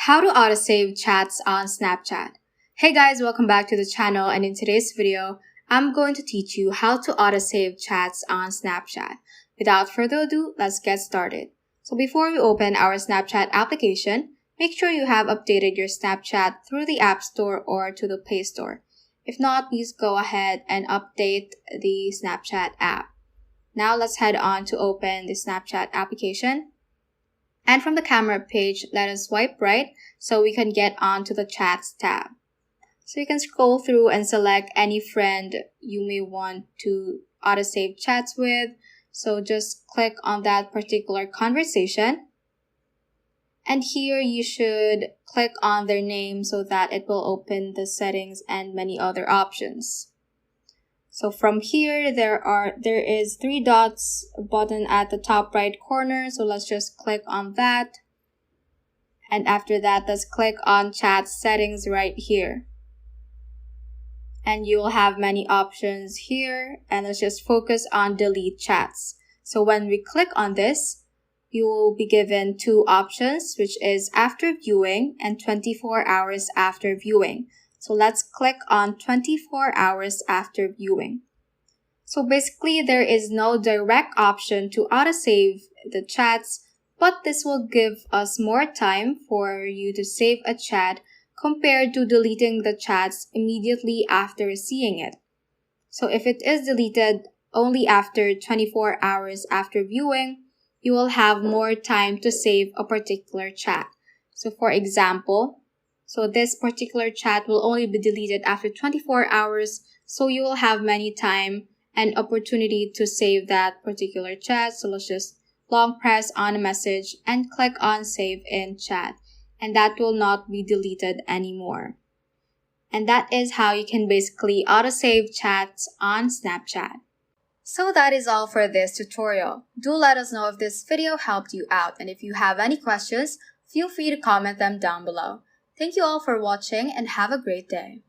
How to autosave chats on Snapchat. Hey guys, welcome back to the channel, and in today's video, I'm going to teach you how to autosave chats on Snapchat. Without further ado, let's get started. So before we open our Snapchat application, make sure you have updated your Snapchat through the App Store or to the Play Store. If not, please go ahead and update the Snapchat app. Now let's head on to open the Snapchat application. And from the camera page, let us swipe right so we can get onto the Chats tab. So you can scroll through and select any friend you may want to autosave chats with. So just click on that particular conversation. And here you should click on their name so that it will open the settings and many other options. So from here, there is 3 dots button at the top right corner. So let's just click on that. And after that, let's click on chat settings right here. And you will have many options here. And let's just focus on delete chats. So when we click on this, you will be given 2 options, which is after viewing and 24 hours after viewing. So let's click on 24 hours after viewing. So basically, there is no direct option to autosave the chats, but this will give us more time for you to save a chat compared to deleting the chats immediately after seeing it. So if it is deleted only after 24 hours after viewing, you will have more time to save a particular chat. So for example, this particular chat will only be deleted after 24 hours, so you will have many time and opportunity to save that particular chat. So let's just long press on a message and click on save in chat, and that will not be deleted anymore. And that is how you can basically autosave chats on Snapchat. So that is all for this tutorial. Do let us know if this video helped you out, and if you have any questions, feel free to comment them down below. Thank you all for watching and have a great day.